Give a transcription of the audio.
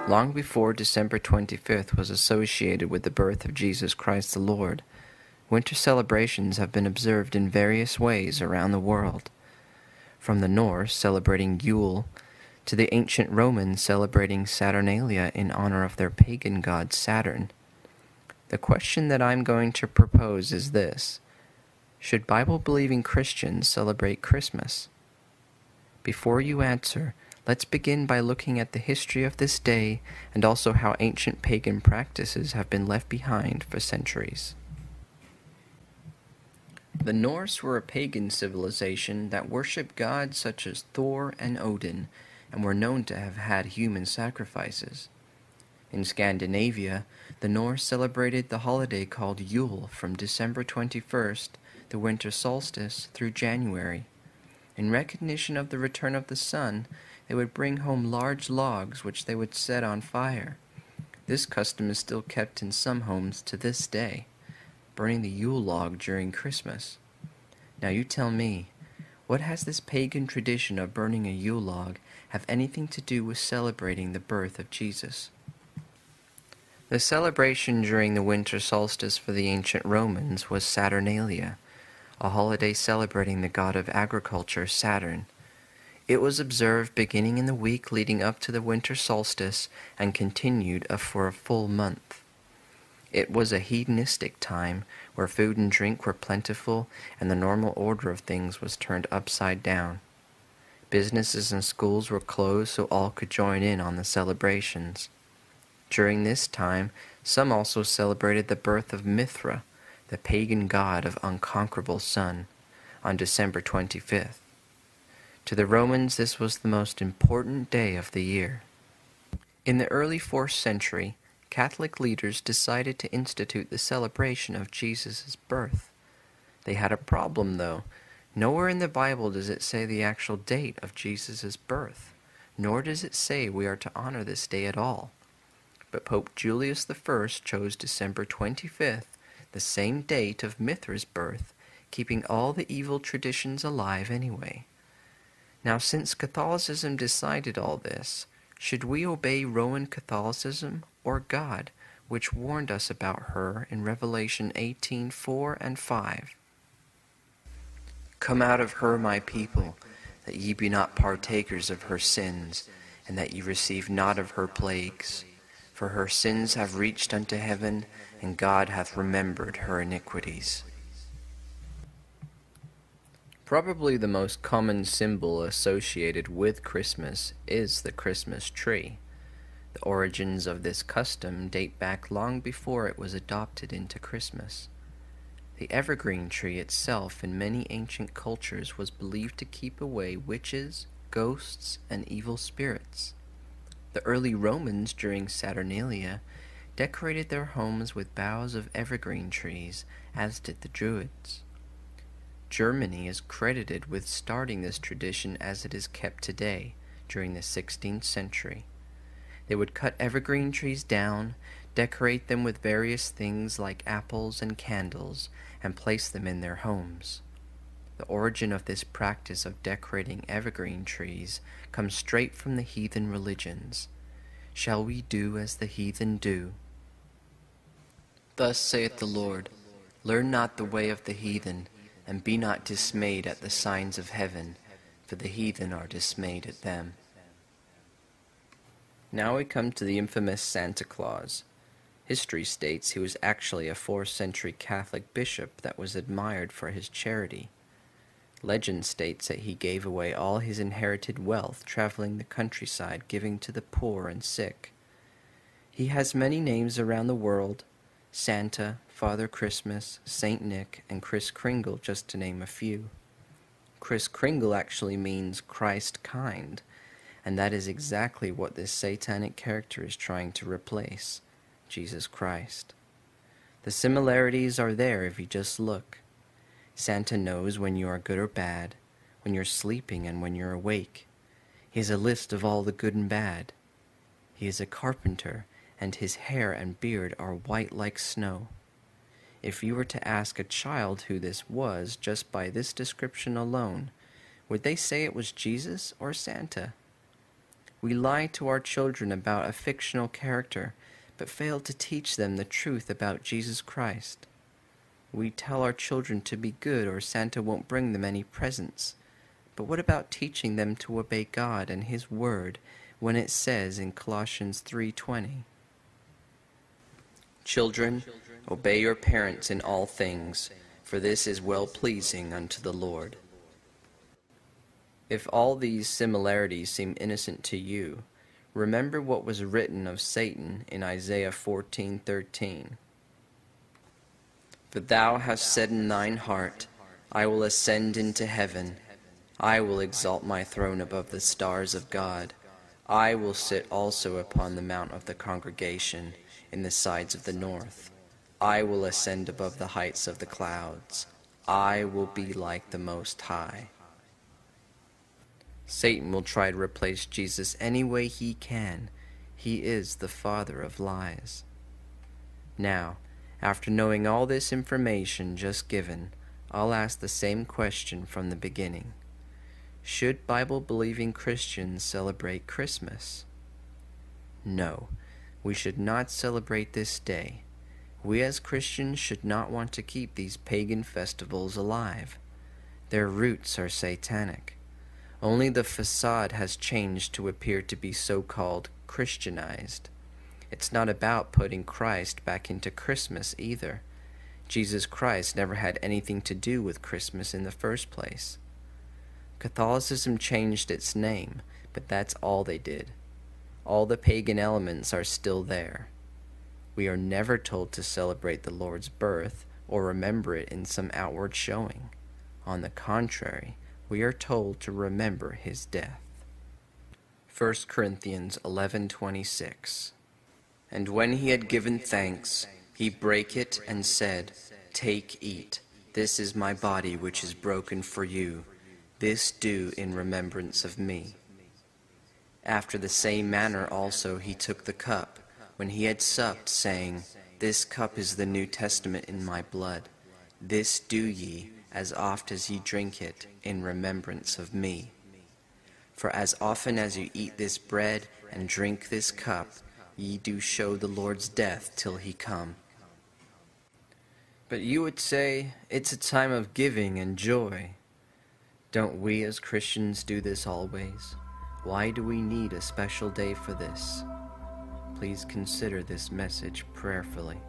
Long before December 25th was associated with the birth of Jesus Christ the Lord, winter celebrations have been observed in various ways around the world. From the Norse celebrating Yule, to the ancient Romans celebrating Saturnalia in honor of their pagan god Saturn. The question that I'm going to propose is this: should Bible-believing Christians celebrate Christmas? Before you answer, let's begin by looking at the history of this day and also how ancient pagan practices have been left behind for centuries. The Norse were a pagan civilization that worshipped gods such as Thor and Odin, and were known to have had human sacrifices. In Scandinavia, the Norse celebrated the holiday called Yule from December 21st, the winter solstice, through January. In recognition of the return of the sun, they would bring home large logs which they would set on fire. This custom is still kept in some homes to this day, burning the Yule log during Christmas. Now you tell me, what has this pagan tradition of burning a Yule log have anything to do with celebrating the birth of Jesus? The celebration during the winter solstice for the ancient Romans was Saturnalia, a holiday celebrating the god of agriculture, Saturn. It was observed beginning in the week leading up to the winter solstice and continued for a full month. It was a hedonistic time where food and drink were plentiful and the normal order of things was turned upside down. Businesses and schools were closed so all could join in on the celebrations. During this time, some also celebrated the birth of Mithra, the pagan god of unconquerable sun, on December 25th. To the Romans, this was the most important day of the year. In the early 4th century, Catholic leaders decided to institute the celebration of Jesus' birth. They had a problem, though. Nowhere in the Bible does it say the actual date of Jesus' birth, nor does it say we are to honor this day at all. But Pope Julius I chose December 25th, the same date of Mithra's birth, keeping all the evil traditions alive anyway. Now, since Catholicism decided all this, should we obey Roman Catholicism or God, which warned us about her in Revelation 18:4 and 5? Come out of her, my people, that ye be not partakers of her sins, and that ye receive not of her plagues. For her sins have reached unto heaven, and God hath remembered her iniquities. Probably the most common symbol associated with Christmas is the Christmas tree. The origins of this custom date back long before it was adopted into Christmas. The evergreen tree itself in many ancient cultures was believed to keep away witches, ghosts, and evil spirits. The early Romans during Saturnalia decorated their homes with boughs of evergreen trees, as did the Druids. Germany is credited with starting this tradition as it is kept today, during the 16th century. They would cut evergreen trees down, decorate them with various things like apples and candles, and place them in their homes. The origin of this practice of decorating evergreen trees comes straight from the heathen religions. Shall we do as the heathen do? Thus saith the Lord, learn not the way of the heathen, and be not dismayed at the signs of heaven, for the heathen are dismayed at them. Now we come to the infamous Santa Claus. History states he was actually a 4th century Catholic bishop that was admired for his charity. Legend states that he gave away all his inherited wealth traveling the countryside giving to the poor and sick. He has many names around the world: Santa, Father Christmas, Saint Nick, and Kris Kringle, just to name a few. Kris Kringle actually means Christ kind, and that is exactly what this satanic character is trying to replace: Jesus Christ. The similarities are there if you just look. Santa knows when you are good or bad, when you're sleeping and when you're awake. He has a list of all the good and bad. He is a carpenter, and his hair and beard are white like snow. If you were to ask a child who this was just by this description alone, would they say it was Jesus or Santa? We lie to our children about a fictional character, but fail to teach them the truth about Jesus Christ. We tell our children to be good or Santa won't bring them any presents. But what about teaching them to obey God and His Word when it says in Colossians 3:20, "Children, obey your parents in all things, for this is well-pleasing unto the Lord." If all these similarities seem innocent to you, remember what was written of Satan in Isaiah 14:13. "For thou hast said in thine heart, I will ascend into heaven. I will exalt my throne above the stars of God. I will sit also upon the mount of the congregation in the sides of the north. I will ascend above the heights of the clouds. I will be like the Most High." Satan will try to replace Jesus any way he can. He is the father of lies. Now, after knowing all this information just given, I'll ask the same question from the beginning. Should Bible-believing Christians celebrate Christmas? No, we should not celebrate this day. We as Christians should not want to keep these pagan festivals alive. Their roots are satanic. Only the facade has changed to appear to be so-called Christianized. It's not about putting Christ back into Christmas either. Jesus Christ never had anything to do with Christmas in the first place. Catholicism changed its name, but that's all they did. All the pagan elements are still there. We are never told to celebrate the Lord's birth or remember it in some outward showing. On the contrary, we are told to remember his death. 1 Corinthians 11:26. "And when he had given thanks, he brake it and said, Take, eat, this is my body which is broken for you. This do in remembrance of me. After the same manner also he took the cup, when he had supped, saying, This cup is the New Testament in my blood. This do ye, as oft as ye drink it, in remembrance of me. For as often as you eat this bread and drink this cup, ye do show the Lord's death till he come." But you would say, it's a time of giving and joy. Don't we as Christians do this always? Why do we need a special day for this? Please consider this message prayerfully.